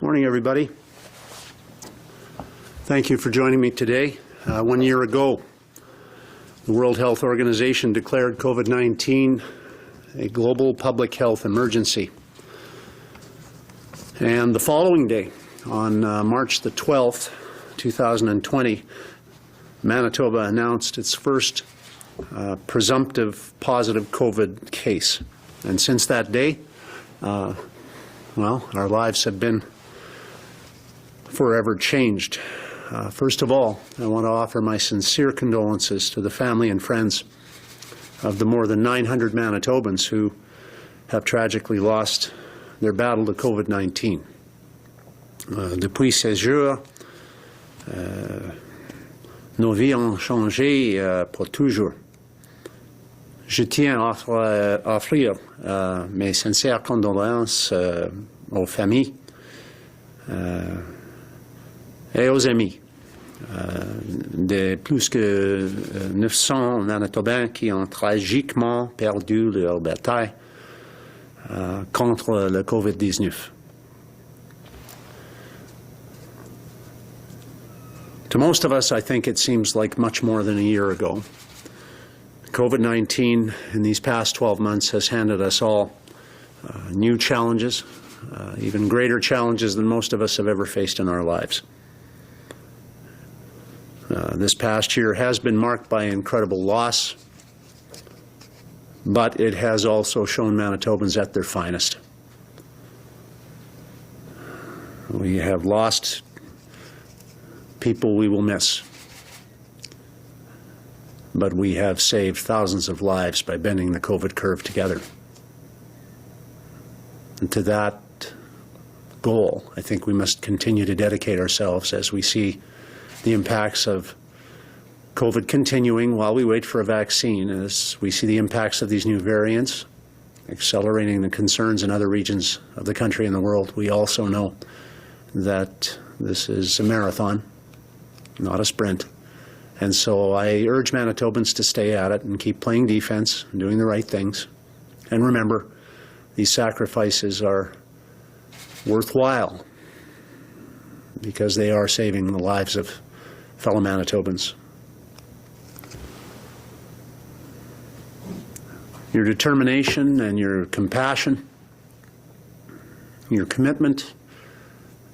Morning, everybody. Thank you for joining me today. 1 year ago, the World Health Organization declared COVID-19 a global public health emergency. And the following day, on March the 12th, 2020, Manitoba announced its first presumptive positive COVID case. And since that day, well, our lives have been forever changed. First of all, I want to offer my sincere condolences to the family and friends of the more than 900 Manitobans who have tragically lost their battle to COVID-19. Depuis ces jours, nos vies ont changé pour toujours. Je tiens à offrir mes sincères condoléances aux familles et aux amis de plus que 900 Manitobans qui ont tragiquement perdu leur bataille contre le COVID-19. To most of us, I think it seems like much more than a year ago. COVID-19 in these past 12 months has handed us all new challenges, even greater challenges than most of us have ever faced in our lives. This past year has been marked by incredible loss, but it has also shown Manitobans at their finest. We have lost people we will miss, but we have saved thousands of lives by bending the COVID curve together. And to that goal, I think we must continue to dedicate ourselves as we see the impacts of COVID continuing while we wait for a vaccine, as we see the impacts of these new variants accelerating the concerns in other regions of the country and the world. We also know that this is a marathon, not a sprint. And so I urge Manitobans to stay at it and keep playing defense and doing the right things. And remember, these sacrifices are worthwhile because they are saving the lives of fellow Manitobans. Your determination and your compassion, your commitment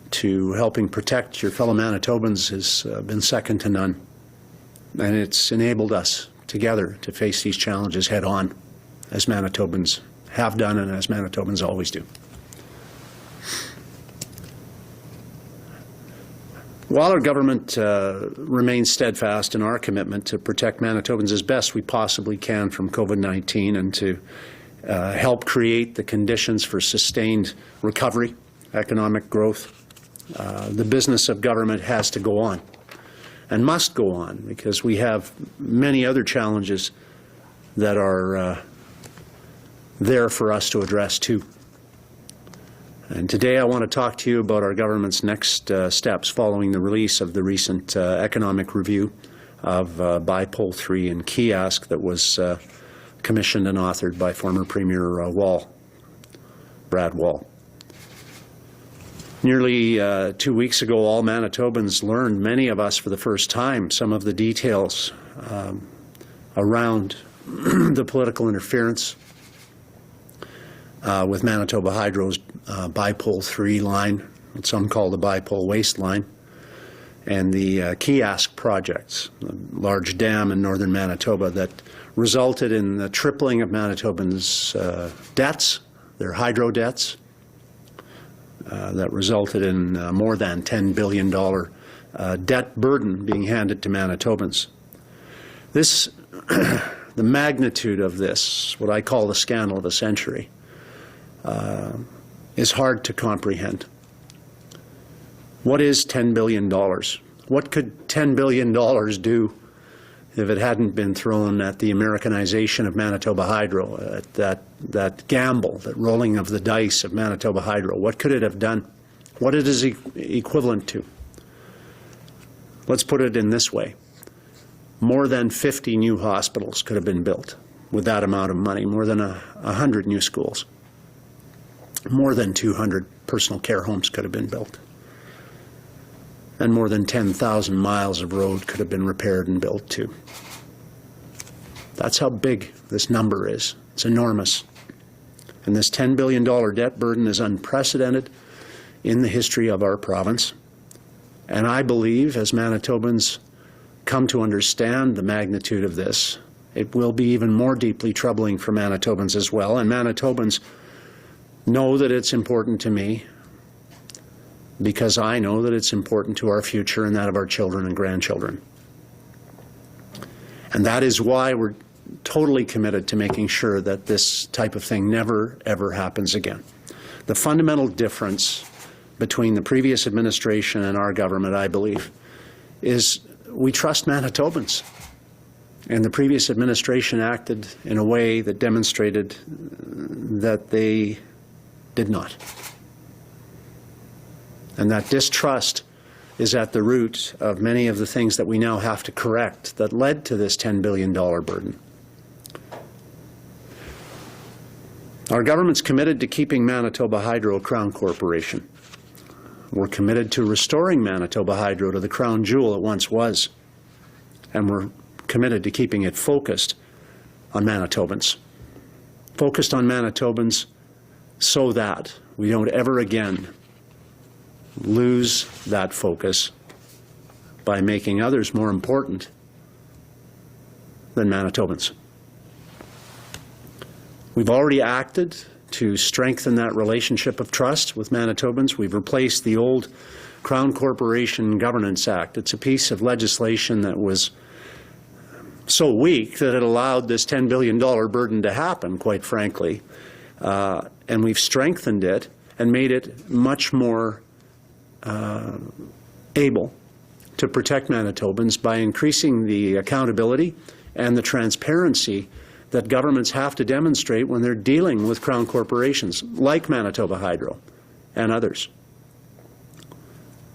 to helping protect your fellow Manitobans has been second to none. And it's enabled us together to face these challenges head on, as Manitobans have done and as Manitobans always do. While our government remains steadfast in our commitment to protect Manitobans as best we possibly can from COVID-19 and to help create the conditions for sustained recovery, economic growth, the business of government has to go on and must go on because we have many other challenges that are there for us to address too. And today I want to talk to you about our government's next steps following the release of the recent economic review of Bipole III and Keeyask that was commissioned and authored by former Premier Brad Wall. Nearly 2 weeks ago, all Manitobans learned, many of us for the first time, some of the details around the political interference with Manitoba Hydro's Bipole III line, what some call the Bipole Waste Line, and the Keeyask projects, a large dam in northern Manitoba that resulted in the tripling of Manitobans' debts, their hydro debts, that resulted in more than $10 billion debt burden being handed to Manitobans. This, the magnitude of this, what I call the scandal of the century, is hard to comprehend. What is $10 billion? What could $10 billion do if it hadn't been thrown at the Americanization of Manitoba Hydro, at that gamble, that rolling of the dice of Manitoba Hydro? What could it have done? What it is equivalent to? Let's put it in this way. More than 50 new hospitals could have been built with that amount of money, more than 100 new schools, more than 200 personal care homes could have been built. And more than 10,000 miles of road could have been repaired and built too. That's how big this number is. It's enormous. And this $10 billion debt burden is unprecedented in the history of our province. And I believe, as Manitobans come to understand the magnitude of this, it will be even more deeply troubling for Manitobans as well. And Manitobans know that it's important to me, because I know that it's important to our future and that of our children and grandchildren. And that is why we're totally committed to making sure that this type of thing never, ever happens again. The fundamental difference between the previous administration and our government, I believe, is we trust Manitobans. And the previous administration acted in a way that demonstrated that they did not. And that distrust is at the root of many of the things that we now have to correct that led to this $10 billion burden. Our government's committed to keeping Manitoba Hydro a Crown Corporation. We're committed to restoring Manitoba Hydro to the crown jewel it once was. And we're committed to keeping it focused on Manitobans. Focused on Manitobans so that we don't ever again lose that focus by making others more important than Manitobans. We've already acted to strengthen that relationship of trust with Manitobans. We've replaced the old Crown Corporation Governance Act. It's a piece of legislation that was so weak that it allowed this $10 billion burden to happen, quite frankly. And we've strengthened it and made it much more able to protect Manitobans by increasing the accountability and the transparency that governments have to demonstrate when they're dealing with crown corporations like Manitoba Hydro and others.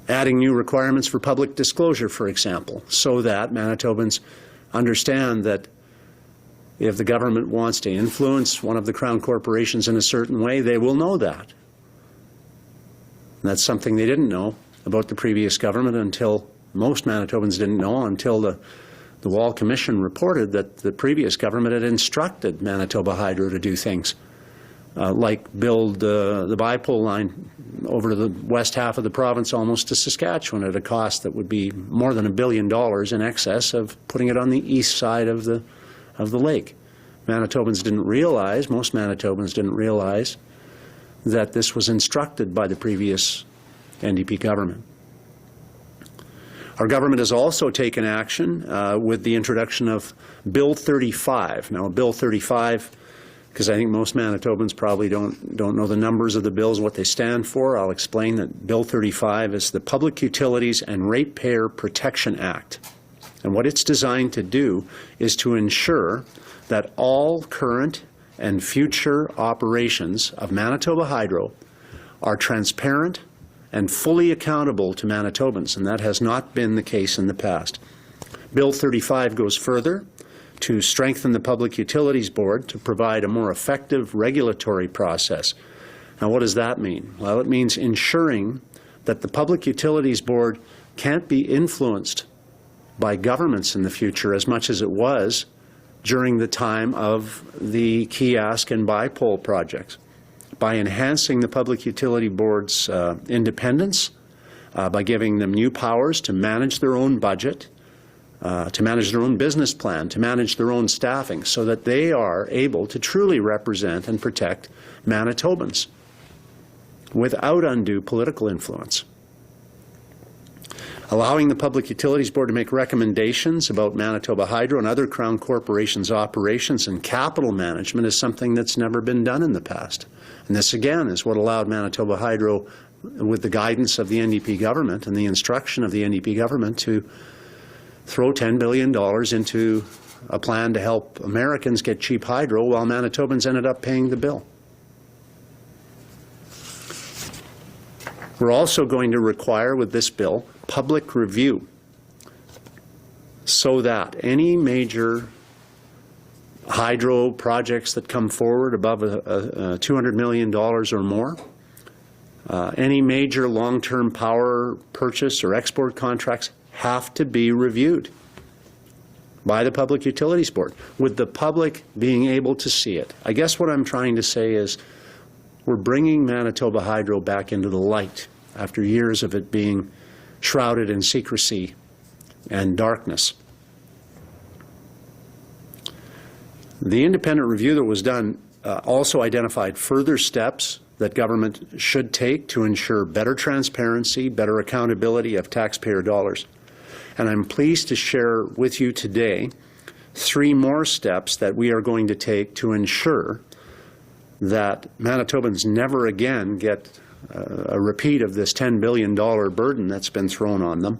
Adding new requirements for public disclosure, for example, so that Manitobans understand that if the government wants to influence one of the crown corporations in a certain way, they will know that. And that's something they didn't know about the previous government until, most Manitobans didn't know until the Wall Commission reported that the previous government had instructed Manitoba Hydro to do things like build the Bipole line over to the west half of the province almost to Saskatchewan at a cost that would be more than $1 billion in excess of putting it on the east side of the lake. Manitobans didn't realize, most Manitobans didn't realize that this was instructed by the previous NDP government. Our government has also taken action with the introduction of Bill 35. Now, Bill 35, because I think most Manitobans probably don't know the numbers of the bills, what they stand for, I'll explain that Bill 35 is the Public Utilities and Ratepayer Protection Act. And what it's designed to do is to ensure that all current and future operations of Manitoba Hydro are transparent and fully accountable to Manitobans, and that has not been the case in the past. Bill 35 goes further to strengthen the Public Utilities Board to provide a more effective regulatory process. Now, what does that mean? Well, it means ensuring that the Public Utilities Board can't be influenced by governments in the future as much as it was during the time of the Keeyask and Bipole projects. By enhancing the Public Utility Board's independence, by giving them new powers to manage their own budget, to manage their own business plan, to manage their own staffing, so that they are able to truly represent and protect Manitobans without undue political influence. Allowing the Public Utilities Board to make recommendations about Manitoba Hydro and other Crown Corporations' operations and capital management is something that's never been done in the past. And this, again, is what allowed Manitoba Hydro, with the guidance of the NDP government and the instruction of the NDP government, to throw $10 billion into a plan to help Americans get cheap hydro while Manitobans ended up paying the bill. We're also going to require, with this bill, public review so that any major hydro projects that come forward above $200 million or more Any major long-term power purchase or export contracts have to be reviewed by the Public Utilities Board, with the public being able to see it. I guess what I'm trying to say is we're bringing Manitoba Hydro back into the light after years of it being shrouded in secrecy and darkness. The independent review that was done also identified further steps that government should take to ensure better transparency, better accountability of taxpayer dollars. And I'm pleased to share with you today 3 more steps that we are going to take to ensure that Manitobans never again get a repeat of this $10 billion burden that's been thrown on them,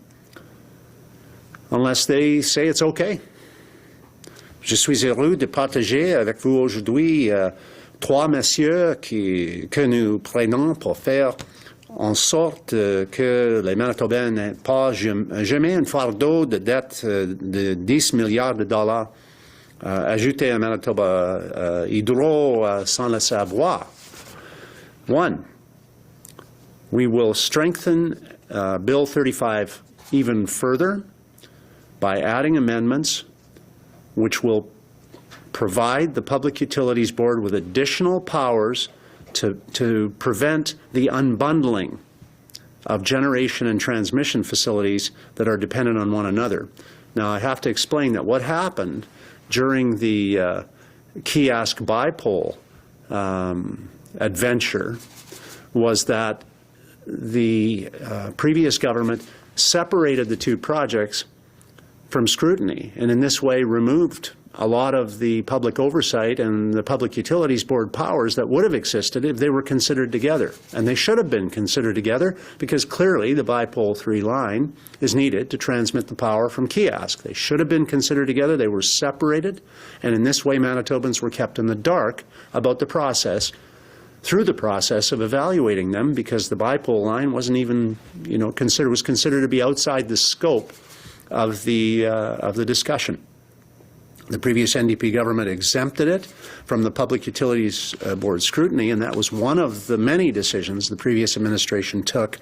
unless they say it's okay. Je suis heureux de partager avec vous aujourd'hui 3 messieurs que nous prenons pour faire en sorte que les Manitobans n'aient pas jamais un fardeau de dette de 10 milliards de dollars ajouté à Manitoba Hydro sans le savoir. 1, we will strengthen Bill 35 even further by adding amendments which will provide the Public Utilities Board with additional powers to prevent the unbundling of generation and transmission facilities that are dependent on one another. Now, I have to explain that what happened during the Keeyask Bipole adventure was that the previous government separated the 2 projects from scrutiny, and in this way removed a lot of the public oversight and the Public Utilities Board powers that would have existed if they were considered together. And they should have been considered together because clearly the Bipole III line is needed to transmit the power from Keeyask. They should have been considered together. They were separated, and in this way Manitobans were kept in the dark about the process, through the process of evaluating them, because the Bipole line wasn't even, was considered to be outside the scope of the discussion. The previous NDP government exempted it from the Public Utilities Board scrutiny, and that was one of the many decisions the previous administration took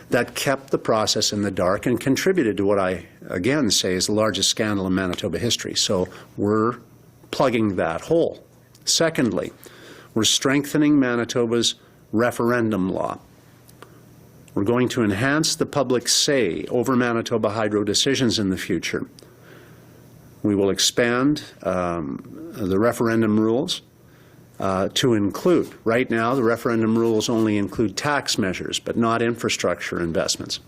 that kept the process in the dark and contributed to what I, again, say is the largest scandal in Manitoba history. So we're plugging that hole. Secondly, we're strengthening Manitoba's referendum law. We're going to enhance the public's say over Manitoba Hydro decisions in the future. We will expand the referendum rules to include, right now the referendum rules only include tax measures but not infrastructure investments.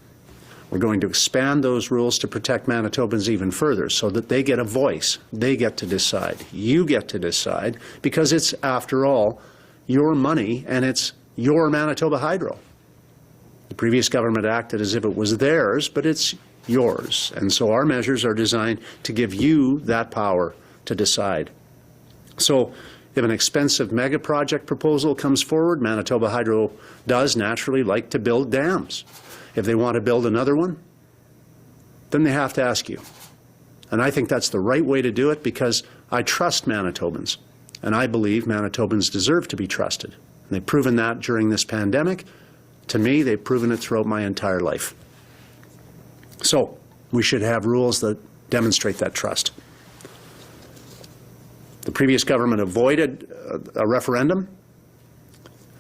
We're going to expand those rules to protect Manitobans even further so that they get a voice. They get to decide. You get to decide, because it's, after all, your money and it's your Manitoba Hydro. The previous government acted as if it was theirs, but it's yours. And so our measures are designed to give you that power to decide. So if an expensive mega-project proposal comes forward, Manitoba Hydro does naturally like to build dams. If they want to build another one, then they have to ask you. And I think that's the right way to do it, because I trust Manitobans. And I believe Manitobans deserve to be trusted. And they've proven that during this pandemic. To me, they've proven it throughout my entire life. So we should have rules that demonstrate that trust. The previous government avoided a referendum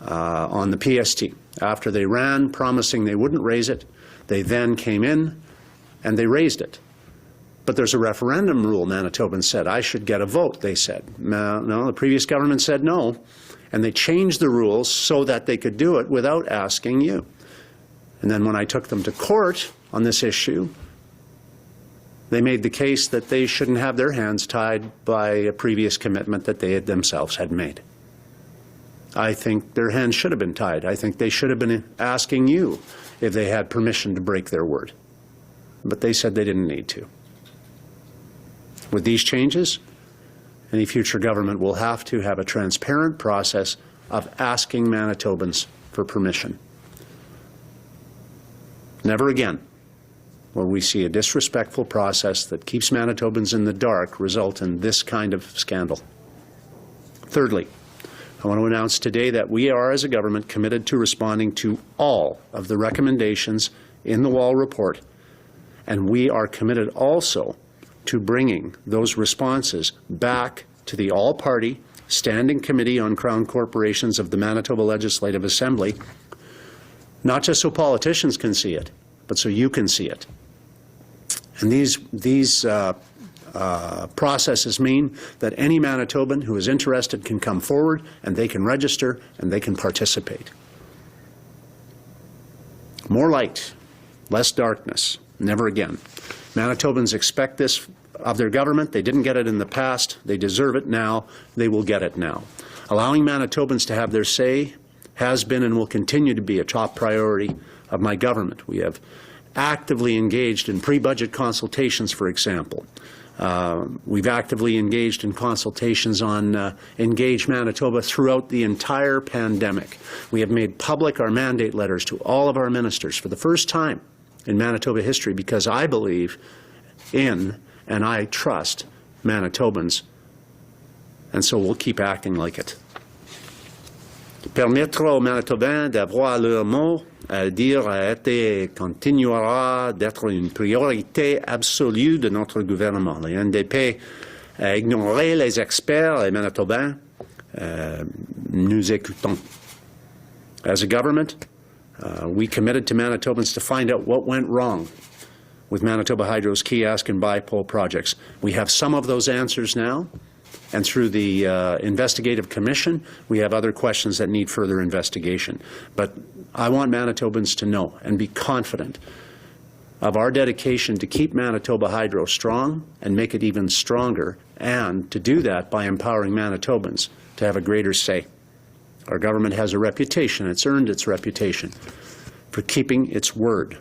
on the PST. After they ran promising they wouldn't raise it, they then came in and they raised it. But there's a referendum rule, Manitobans said. I should get a vote, they said. No, the previous government said no. And they changed the rules so that they could do it without asking you. And then when I took them to court on this issue, they made the case that they shouldn't have their hands tied by a previous commitment that they themselves had made. I think their hands should have been tied. I think they should have been asking you if they had permission to break their word. But they said they didn't need to. With these changes, any future government will have to have a transparent process of asking Manitobans for permission. Never again will we see a disrespectful process that keeps Manitobans in the dark result in this kind of scandal. Thirdly, I want to announce today that we are, as a government, committed to responding to all of the recommendations in the Wall report, and we are committed also to bringing those responses back to the all-party Standing Committee on Crown Corporations of the Manitoba Legislative Assembly, not just so politicians can see it, but so you can see it. And these processes mean that any Manitoban who is interested can come forward and they can register and they can participate. More light, less darkness, never again. Manitobans expect this of their government. They didn't get it in the past. They deserve it now. They will get it now. Allowing Manitobans to have their say has been and will continue to be a top priority of my government. We have actively engaged in pre-budget consultations, for example. We've actively engaged in consultations on Engage Manitoba throughout the entire pandemic. We have made public our mandate letters to all of our ministers for the first time in Manitoba history, because I believe in and I trust Manitobans, and so we'll keep acting like it. Permettre aux Manitobans d'avoir leur mot à dire a été et continuera d'être une priorité absolue de notre gouvernement. Le NDP a ignoré les experts et Manitobans, nous écoutons. As a government, we committed to Manitobans to find out what went wrong with Manitoba Hydro's Keeyask and Bipole projects. We have some of those answers now, and through the investigative commission, we have other questions that need further investigation. But I want Manitobans to know and be confident of our dedication to keep Manitoba Hydro strong and make it even stronger, and to do that by empowering Manitobans to have a greater say. Our government has a reputation, it's earned its reputation, for keeping its word.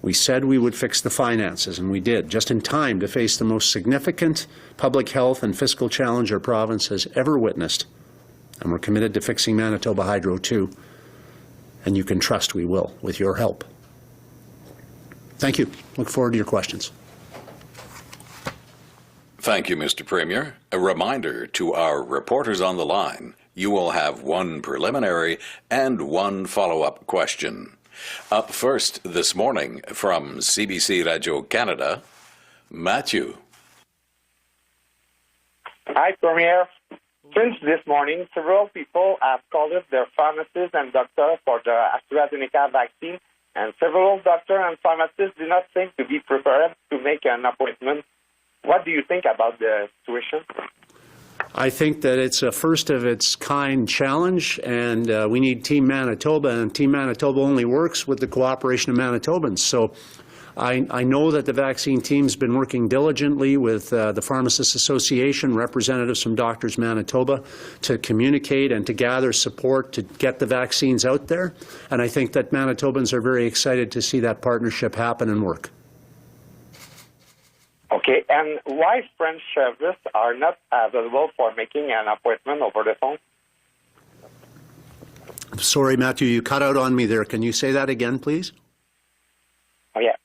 We said we would fix the finances, and we did, just in time to face the most significant public health and fiscal challenge our province has ever witnessed. And we're committed to fixing Manitoba Hydro too, and you can trust we will, with your help. Thank you. Look forward to your questions. Thank you, Mr. Premier. A reminder to our reporters on the line, you will have one preliminary and one follow-up question. Up first this morning from CBC Radio Canada, Matthew. Hi, Premier. Since this morning, several people have called their pharmacists and doctors for the AstraZeneca vaccine, and several doctors and pharmacists do not seem to be prepared to make an appointment. What do you think about the situation? I think that it's a first-of-its-kind challenge, and we need Team Manitoba, and Team Manitoba only works with the cooperation of Manitobans. So I know that the vaccine team's been working diligently with the Pharmacists Association, representatives from Doctors Manitoba, to communicate and to gather support to get the vaccines out there. And I think that Manitobans are very excited to see that partnership happen and work. Okay, and why French services are not available for making an appointment over the phone? Sorry, Matthew, you cut out on me there. Can you say that again, please? Oh, yeah.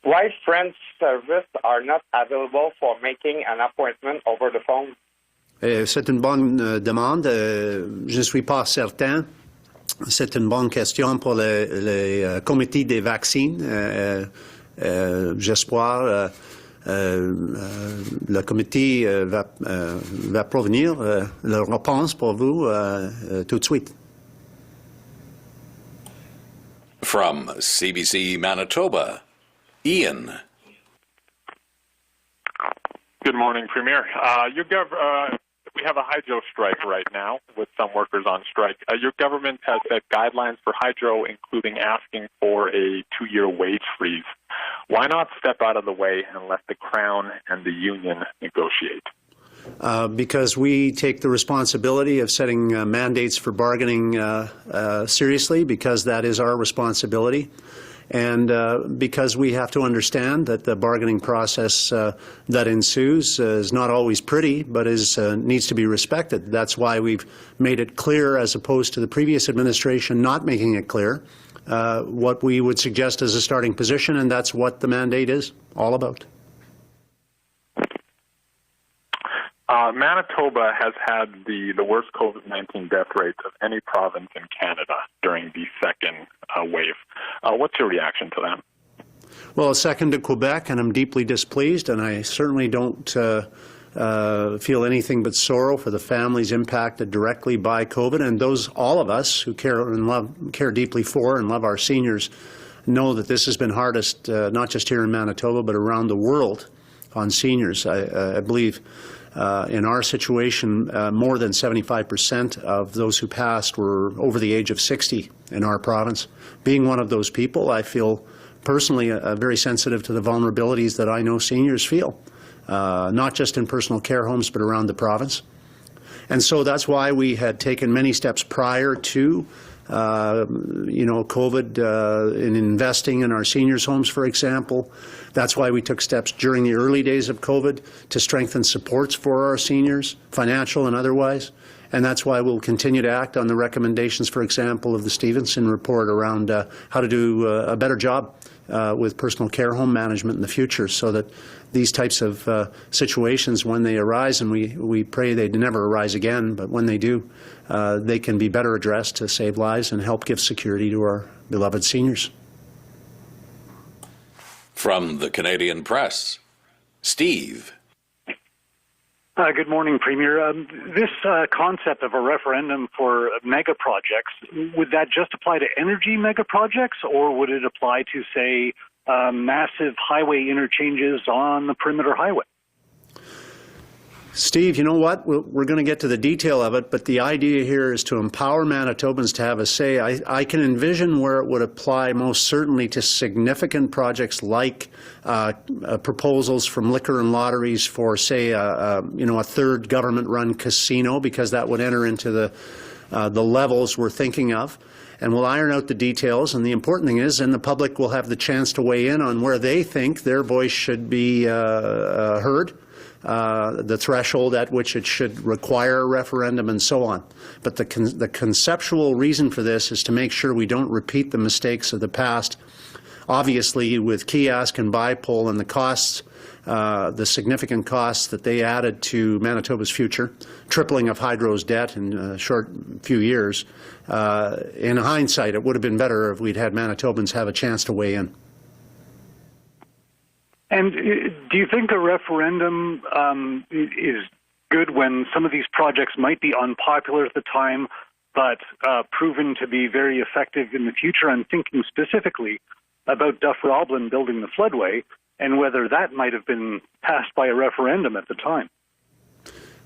Why French services are not available for making an appointment over the phone? C'est une bonne demande. Je ne suis pas certain. C'est une bonne question pour les comités des vaccins. J'espère le comité va provenir la réponse pour vous tout de suite. From CBC Manitoba, Ian. Good morning, Premier. We have a hydro strike right now with some workers on strike. Your government has set guidelines for hydro, including asking for a 2-year wage freeze. Why not step out of the way and let the Crown and the union negotiate? Because we take the responsibility of setting mandates for bargaining seriously, because that is our responsibility. And because we have to understand that the bargaining process that ensues is not always pretty, but needs to be respected. That's why we've made it clear, as opposed to the previous administration not making it clear, what we would suggest as a starting position, and that's what the mandate is all about. Manitoba has had the worst COVID-19 death rates of any province in Canada during the second wave. What's your reaction to that? Well, a second to Quebec, and I'm deeply displeased, and I certainly don't feel anything but sorrow for the families impacted directly by COVID, and all of us who care deeply for and love our seniors know that this has been hardest, not just here in Manitoba, but around the world on seniors. I believe in our situation, more than 75% of those who passed were over the age of 60 in our province. Being one of those people, I feel personally very sensitive to the vulnerabilities that I know seniors feel, not just in personal care homes, but around the province. And so that's why we had taken many steps prior to COVID in investing in our seniors' homes, for example. That's why we took steps during the early days of COVID to strengthen supports for our seniors, financial and otherwise. And that's why we'll continue to act on the recommendations, for example, of the Stevenson report around how to do a better job with personal care home management in the future, so that these types of situations, when they arise, and we pray they never arise again, but when they do, they can be better addressed to save lives and help give security to our beloved seniors. From the Canadian Press, Steve. Good morning, Premier. This concept of a referendum for megaprojects, would that just apply to energy megaprojects, or would it apply to, say, massive highway interchanges on the perimeter highway? Steve, you know what? We're going to get to the detail of it, but the idea here is to empower Manitobans to have a say. I can envision where it would apply most certainly to significant projects like proposals from liquor and lotteries for, say, a third government-run casino, because that would enter into the levels we're thinking of. And we'll iron out the details, and the important thing is, and the public will have the chance to weigh in on where they think their voice should be heard, the threshold at which it should require a referendum, and so on. But the conceptual reason for this is to make sure we don't repeat the mistakes of the past. Obviously, with Keeyask and Bipole and the costs, the significant costs that they added to Manitoba's future, tripling of hydro's debt in a short few years, in hindsight, it would have been better if we'd had Manitobans have a chance to weigh in. And do you think a referendum is good when some of these projects might be unpopular at the time, but proven to be very effective in the future? I'm thinking specifically about Duff-Roblin building the floodway, and whether that might have been passed by a referendum at the time.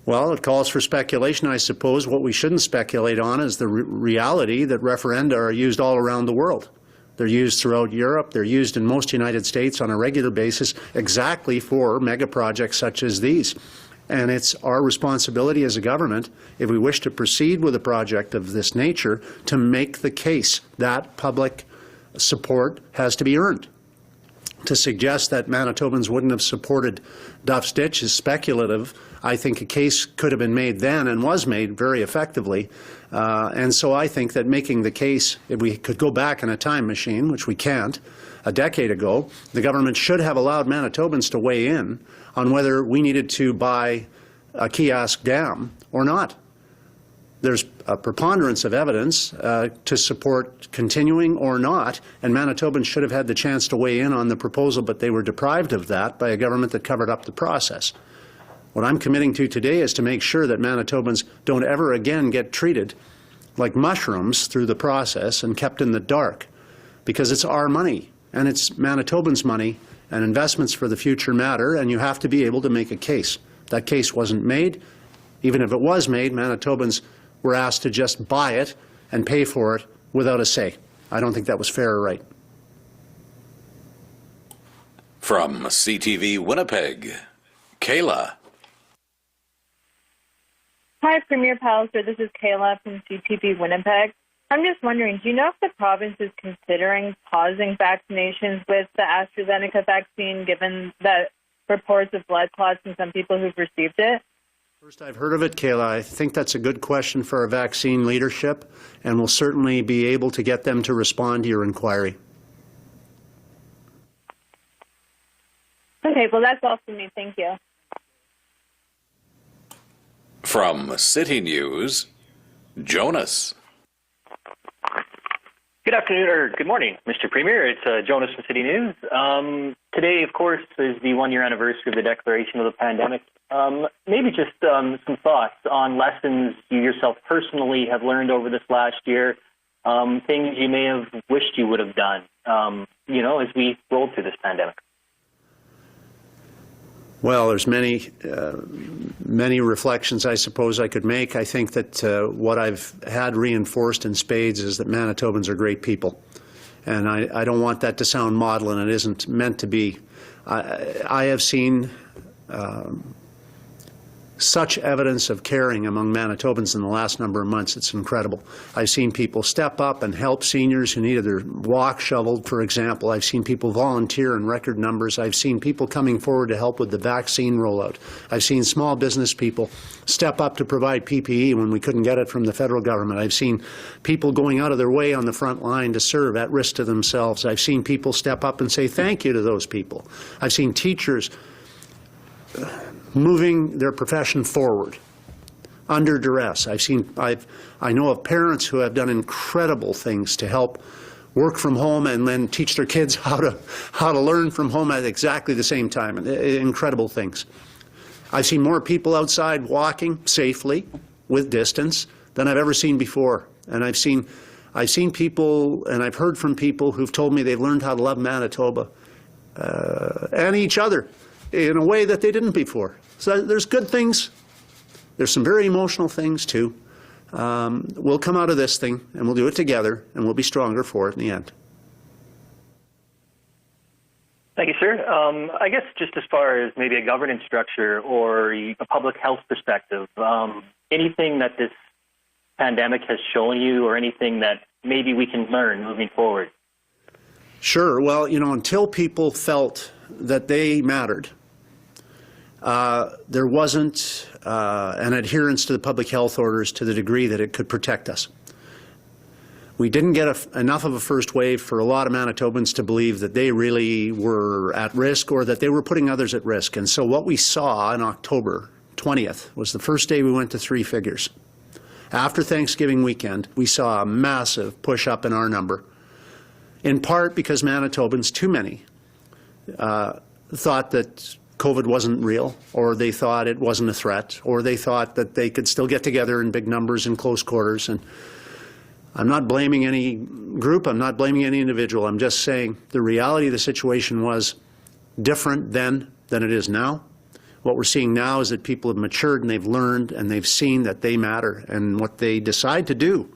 Well, it calls for speculation, I suppose. What we shouldn't speculate on is the reality that referenda are used all around the world. They're used throughout Europe. They're used in most United States on a regular basis exactly for mega projects such as these. And it's our responsibility as a government, if we wish to proceed with a project of this nature, to make the case that public support has to be earned. To suggest that Manitobans wouldn't have supported Duff's Ditch is speculative. I think a case could have been made then, and was made very effectively. And so I think that making the case, if we could go back in a time machine, which we can't, a decade ago, the government should have allowed Manitobans to weigh in on whether we needed to buy a Keeyask dam or not. There's a preponderance of evidence to support continuing or not, and Manitobans should have had the chance to weigh in on the proposal, but they were deprived of that by a government that covered up the process. What I'm committing to today is to make sure that Manitobans don't ever again get treated like mushrooms through the process and kept in the dark, because it's our money, and it's Manitobans' money, and investments for the future matter, and you have to be able to make a case. That case wasn't made. Even if it was made, Manitobans were asked to just buy it and pay for it without a say. I don't think that was fair or right. From CTV Winnipeg, Kayla. Hi, Premier Pallister. This is Kayla from CTV Winnipeg. I'm just wondering, do you know if the province is considering pausing vaccinations with the AstraZeneca vaccine, given the reports of blood clots in some people who've received it? First I've heard of it, Kayla. I think that's a good question for our vaccine leadership, and we'll certainly be able to get them to respond to your inquiry. Okay, well, that's all for me. Thank you. From City News, Jonas. Good afternoon, or good morning, Mr. Premier. It's Jonas from City News. Today, of course, is the one-year anniversary of the declaration of the pandemic. Maybe just some thoughts on lessons you yourself personally have learned over this last year, things you may have wished you would have done, as we rolled through this pandemic. Well, there's many reflections I suppose I could make. I think that what I've had reinforced in spades is that Manitobans are great people. And I don't want that to sound maudlin. It isn't meant to be. I have seen such evidence of caring among Manitobans in the last number of months. It's incredible. I've seen people step up and help seniors who needed their walk shoveled, for example. I've seen people volunteer in record numbers. I've seen people coming forward to help with the vaccine rollout. I've seen small business people step up to provide PPE when we couldn't get it from the federal government. I've seen people going out of their way on the front line to serve at risk to themselves. I've seen people step up and say thank you to those people. I've seen teachers moving their profession forward under duress. I know of parents who have done incredible things to help work from home and then teach their kids how to learn from home at exactly the same time. Incredible things. I've seen more people outside walking safely with distance than I've ever seen before. And I've seen people, and I've heard from people who've told me they've learned how to love Manitoba and each other in a way that they didn't before. So there's good things. There's some very emotional things too. We'll come out of this thing and we'll do it together and we'll be stronger for it in the end. Thank you, sir. I guess just as far as maybe a governance structure or a public health perspective, anything that this pandemic has shown you or anything that maybe we can learn moving forward? Sure. Well, until people felt that they mattered, there wasn't an adherence to the public health orders to the degree that it could protect us. We didn't get enough of a first wave for a lot of Manitobans to believe that they really were at risk or that they were putting others at risk. And so what we saw on October 20th was the first day we went to 3 figures. After Thanksgiving weekend, we saw a massive push up in our number, in part because Manitobans, too many, thought that COVID wasn't real, or they thought it wasn't a threat, or they thought that they could still get together in big numbers in close quarters. And I'm not blaming any group, I'm not blaming any individual, I'm just saying the reality of the situation was different then than it is now. What we're seeing now is that people have matured and they've learned and they've seen that they matter, and what they decide to do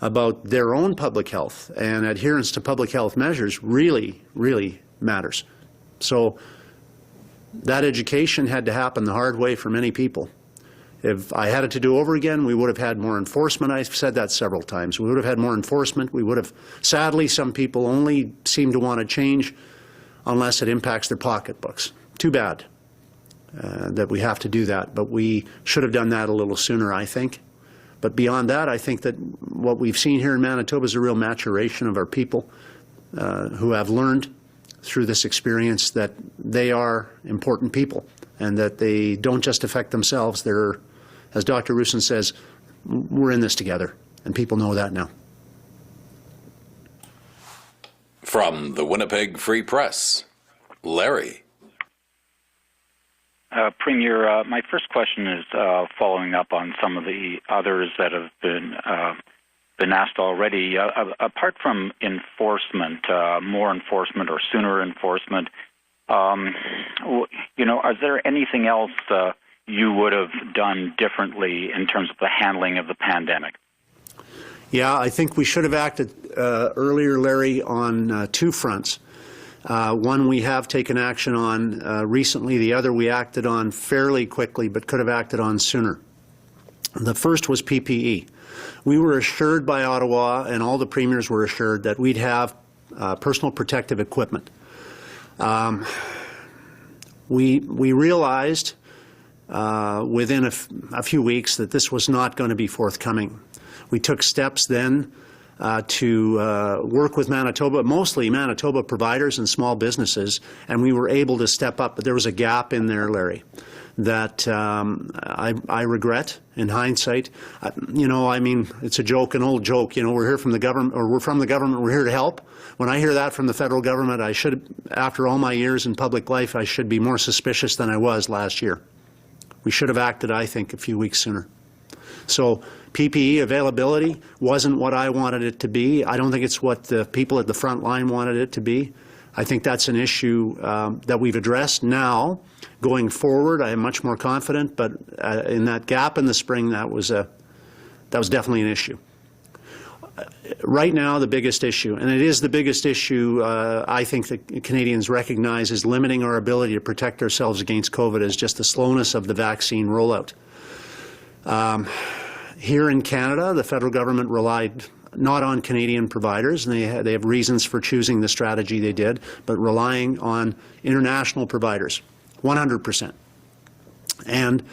about their own public health and adherence to public health measures really, really matters. So that education had to happen the hard way for many people. If I had it to do over again, we would have had more enforcement. I've said that several times. We would have had more enforcement. We would have, sadly, some people only seem to want to change unless it impacts their pocketbooks. Too bad that we have to do that, but we should have done that a little sooner, I think. But beyond that, I think that what we've seen here in Manitoba is a real maturation of our people who have learned through this experience that they are important people and that they don't just affect themselves. They're, as Dr. Roussin says, we're in this together, and people know that now. From the Winnipeg Free Press, Larry. Premier, my first question is following up on some of the others that have been asked already. Apart from enforcement, more enforcement or sooner enforcement, is there anything else you would have done differently in terms of the handling of the pandemic? Yeah, I think we should have acted earlier, Larry, on 2 fronts. One we have taken action on recently. The other we acted on fairly quickly but could have acted on sooner. The first was PPE. We were assured by Ottawa, and all the premiers were assured, that we'd have personal protective equipment. We realized within a few weeks that this was not going to be forthcoming. We took steps then to work with Manitoba, mostly Manitoba providers and small businesses, and we were able to step up. But there was a gap in there, Larry, that I regret in hindsight. I mean, it's a joke, an old joke. We're here from the government, or we're from the government, we're here to help. When I hear that from the federal government, I should, after all my years in public life, I should be more suspicious than I was last year. We should have acted, I think, a few weeks sooner. So PPE availability wasn't what I wanted it to be. I don't think it's what the people at the front line wanted it to be. I think that's an issue that we've addressed now. Going forward, I am much more confident, but in that gap in the spring, that was definitely an issue. Right now, the biggest issue, and it is the biggest issue I think that Canadians recognize, is limiting our ability to protect ourselves against COVID, is just the slowness of the vaccine rollout. Here in Canada, the federal government relied not on Canadian providers, and they have reasons for choosing the strategy they did, but relying on international providers, 100%. And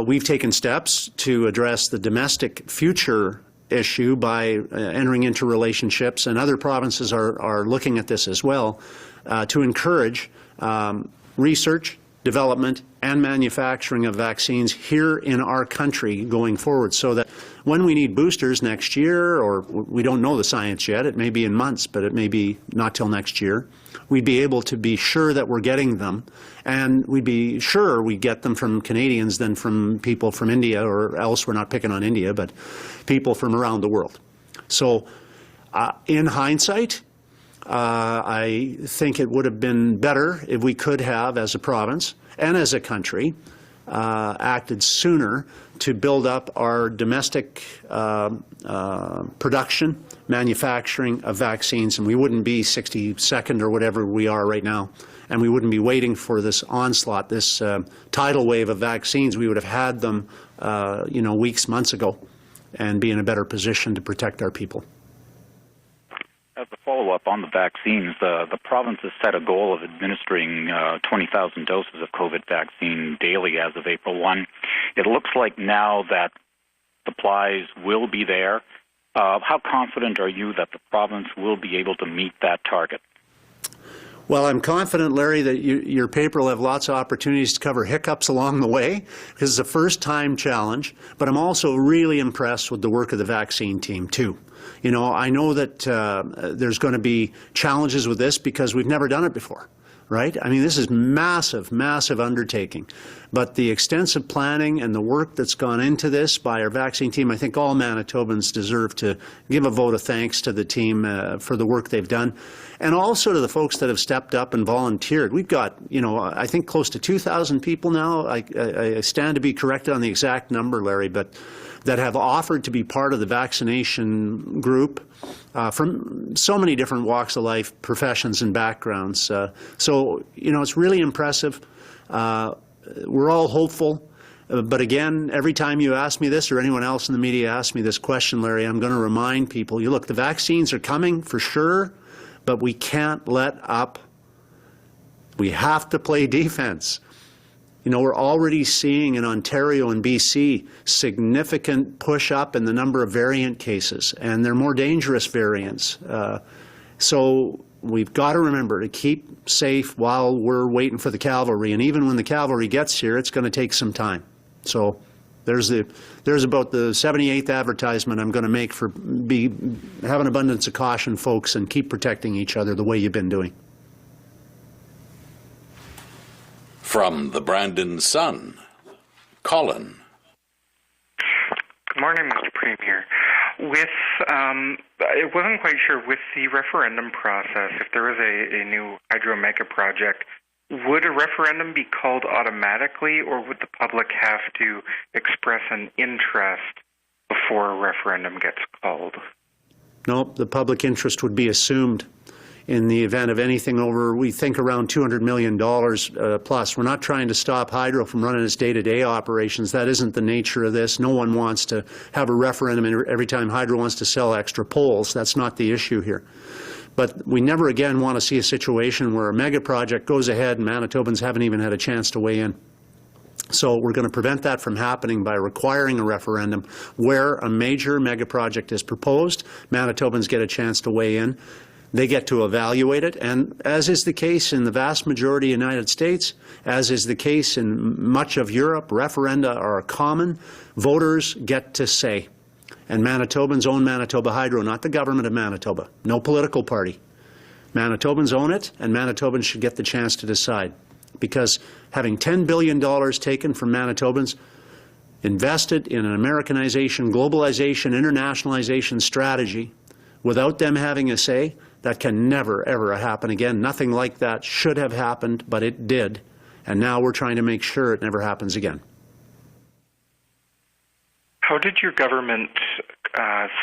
we've taken steps to address the domestic future issue by entering into relationships, and other provinces are looking at this as well, to encourage research, development, and manufacturing of vaccines here in our country going forward, so that when we need boosters next year, or we don't know the science yet, it may be in months, but it may be not till next year, we'd be able to be sure that we're getting them, and we'd be sure we get them from Canadians than from people from India, or else we're not picking on India, but people from around the world. So in hindsight, I think it would have been better if we could have, as a province and as a country, acted sooner to build up our domestic production, manufacturing of vaccines, and we wouldn't be 62nd or whatever we are right now, and we wouldn't be waiting for this onslaught, this tidal wave of vaccines. We would have had them, weeks, months ago, and be in a better position to protect our people. As a follow-up on the vaccines, the province has set a goal of administering 20,000 doses of COVID vaccine daily as of April 1. It looks like now that supplies will be there. How confident are you that the province will be able to meet that target? Well, I'm confident, Larry, that your paper will have lots of opportunities to cover hiccups along the way, because it's a first-time challenge, but I'm also really impressed with the work of the vaccine team, too. I know that there's going to be challenges with this because we've never done it before, right? I mean, this is massive, massive undertaking. But the extensive planning and the work that's gone into this by our vaccine team, I think all Manitobans deserve to give a vote of thanks to the team for the work they've done, and also to the folks that have stepped up and volunteered. We've got, I think close to 2,000 people now. I stand to be corrected on the exact number, Larry, but that have offered to be part of the vaccination group from so many different walks of life, professions and backgrounds. So, it's really impressive. We're all hopeful. But again, every time you ask me this, or anyone else in the media asks me this question, Larry, I'm going to remind people, look, the vaccines are coming for sure, but we can't let up. We have to play defense. We're already seeing in Ontario and BC significant push up in the number of variant cases, and they're more dangerous variants. So we've got to remember to keep safe while we're waiting for the cavalry, and even when the cavalry gets here, it's going to take some time. So there's about the 78th advertisement I'm going to make for have an abundance of caution, folks, and keep protecting each other the way you've been doing. From the Brandon Sun, Colin. Good morning, Mr. Premier. I wasn't quite sure, with the referendum process, if there was a new hydro mega project, would a referendum be called automatically, or would the public have to express an interest before a referendum gets called? Nope, the public interest would be assumed in the event of anything over, we think, around $200 million plus. We're not trying to stop hydro from running its day-to-day operations. That isn't the nature of this. No one wants to have a referendum every time hydro wants to sell extra poles. That's not the issue here. But we never again want to see a situation where a mega project goes ahead and Manitobans haven't even had a chance to weigh in. So we're going to prevent that from happening by requiring a referendum where a major megaproject is proposed. Manitobans get a chance to weigh in. They get to evaluate it, and as is the case in the vast majority of the United States, as is the case in much of Europe, referenda are common. Voters get to say. And Manitobans own Manitoba Hydro, not the government of Manitoba. No political party. Manitobans own it, and Manitobans should get the chance to decide. Because having $10 billion taken from Manitobans, invested in an Americanization, globalization, internationalization strategy, without them having a say, that can never, ever happen again. Nothing like that should have happened, but it did. And now we're trying to make sure it never happens again. How did your government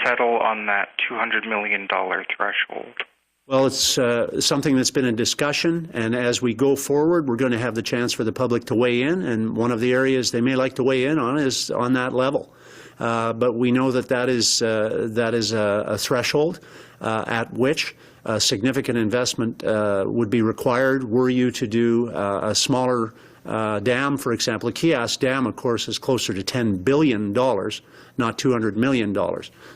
settle on that $200 million threshold? Well, it's something that's been in discussion, and as we go forward, we're going to have the chance for the public to weigh in, and one of the areas they may like to weigh in on is on that level. But we know that that is a threshold at which significant investment would be required were you to do a smaller dam, for example. A Keeyask dam, of course, is closer to $10 billion, not $200 million.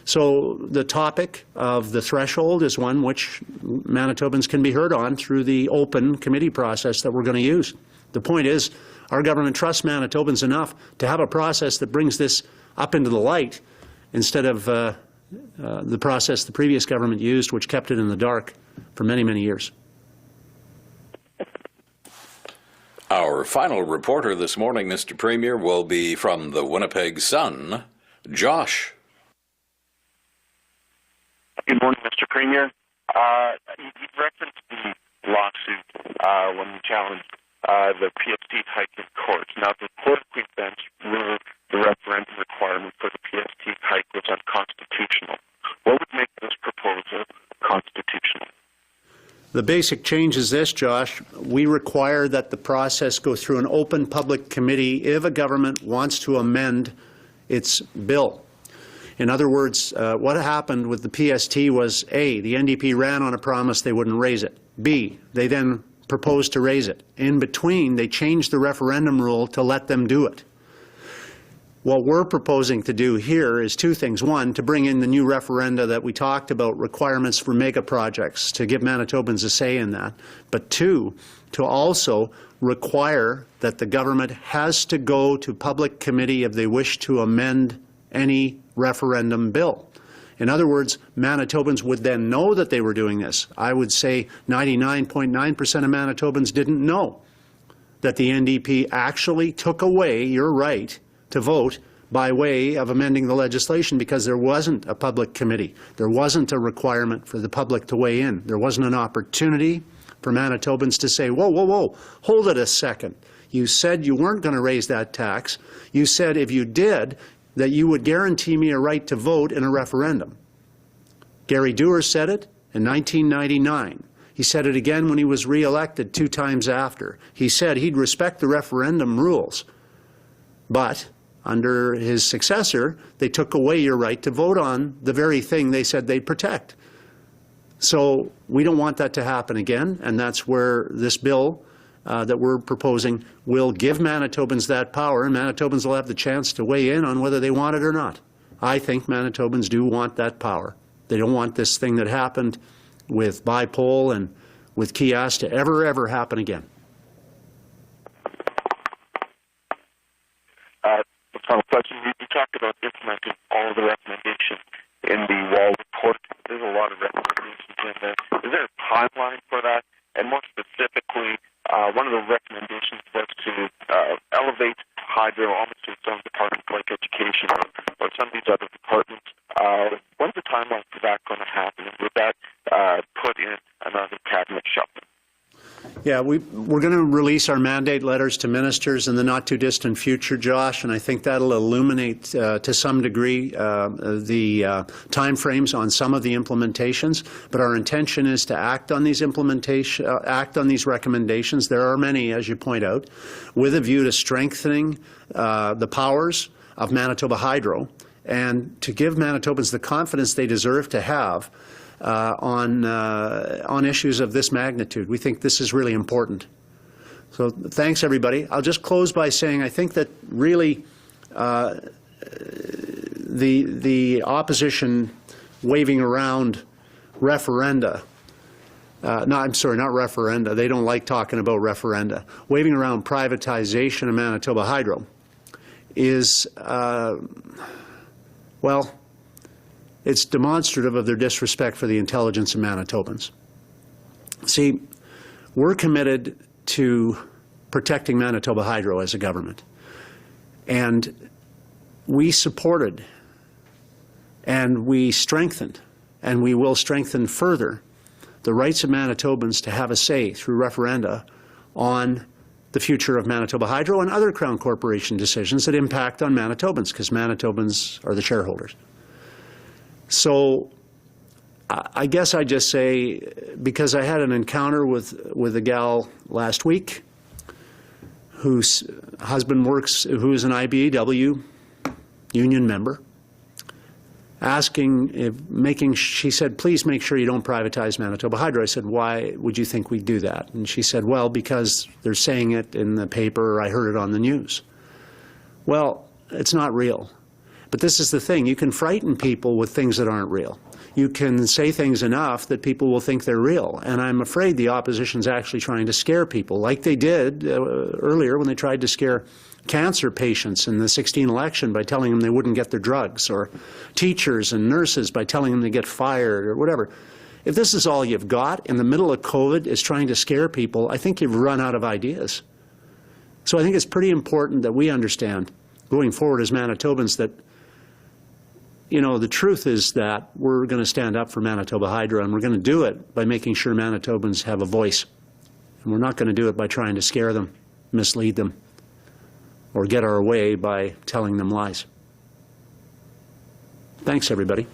So the topic of the threshold is one which Manitobans can be heard on through the open committee process that we're going to use. The point is, our government trusts Manitobans enough to have a process that brings this up into the light instead of the process the previous government used, which kept it in the dark for many, many years. Our final reporter this morning, Mr. Premier, will be from the Winnipeg Sun, Josh. Good morning, Mr. Premier. You referenced the lawsuit when you challenged the PST hike in court. Now, the Court of Queen's Bench ruled the referendum requirement for the PST hike was unconstitutional. What would make this proposal constitutional? The basic change is this, Josh. We require that the process go through an open public committee if a government wants to amend its bill. In other words, what happened with the PST was, A, the NDP ran on a promise they wouldn't raise it. B, they then proposed to raise it. In between, they changed the referendum rule to let them do it. What we're proposing to do here is two things. One, to bring in the new referenda that we talked about, requirements for mega projects, to give Manitobans a say in that. But two, to also require that the government has to go to public committee if they wish to amend any referendum bill. In other words, Manitobans would then know that they were doing this. I would say 99.9% of Manitobans didn't know that the NDP actually took away your right to vote by way of amending the legislation because there wasn't a public committee. There wasn't a requirement for the public to weigh in. There wasn't an opportunity for Manitobans to say, whoa, whoa, whoa, hold it a second. You said you weren't going to raise that tax. You said if you did, that you would guarantee me a right to vote in a referendum. Gary Dewar said it in 1999. He said it again when he was re-elected 2 times after. He said he'd respect the referendum rules, but under his successor, they took away your right to vote on the very thing they said they'd protect. So we don't want that to happen again, and that's where this bill that we're proposing will give Manitobans that power, and Manitobans will have the chance to weigh in on whether they want it or not. I think Manitobans do want that power. They don't want this thing that happened with Bipole and with Keeyask to ever happen again. Final question. You talked about implementing all of the recommendations in the Wall report. There's a lot of recommendations in there. Is there a timeline for that? And more specifically, one of the recommendations was to elevate hydro almost to its own department like education or some of these other departments. When's the timeline for that going to happen? And would that put in another cabinet shuffle? Yeah, we're going to release our mandate letters to ministers in the not-too-distant future, Josh, and I think that'll illuminate to some degree the time frames on some of the implementations. But our intention is to act on these recommendations. There are many, as you point out, with a view to strengthening the powers of Manitoba Hydro and to give Manitobans the confidence they deserve to have on issues of this magnitude. We think this is really important. So thanks, everybody. I'll just close by saying I think that really the opposition waving around referenda, not referenda. They don't like talking about referenda. Waving around privatization of Manitoba Hydro is, well, it's demonstrative of their disrespect for the intelligence of Manitobans. See, we're committed to protecting Manitoba Hydro as a government. And we supported and we strengthened and we will strengthen further the rights of Manitobans to have a say through referenda on the future of Manitoba Hydro and other Crown Corporation decisions that impact on Manitobans, because Manitobans are the shareholders. So I guess I just say, because I had an encounter with a gal last week whose husband works, who is an IBEW union member, she said, please make sure you don't privatize Manitoba Hydro. I said, why would you think we'd do that? And she said, well, because they're saying it in the paper, or I heard it on the news. Well, it's not real. But this is the thing, you can frighten people with things that aren't real. You can say things enough that people will think they're real. And I'm afraid the opposition's actually trying to scare people, like they did earlier when they tried to scare cancer patients in the 2016 election by telling them they wouldn't get their drugs, or teachers and nurses by telling them they get fired, or whatever. If this is all you've got in the middle of COVID is trying to scare people, I think you've run out of ideas. So I think it's pretty important that we understand, going forward as Manitobans, that the truth is that we're going to stand up for Manitoba Hydro, and we're going to do it by making sure Manitobans have a voice. And we're not going to do it by trying to scare them, mislead them, or get our way by telling them lies. Thanks, everybody.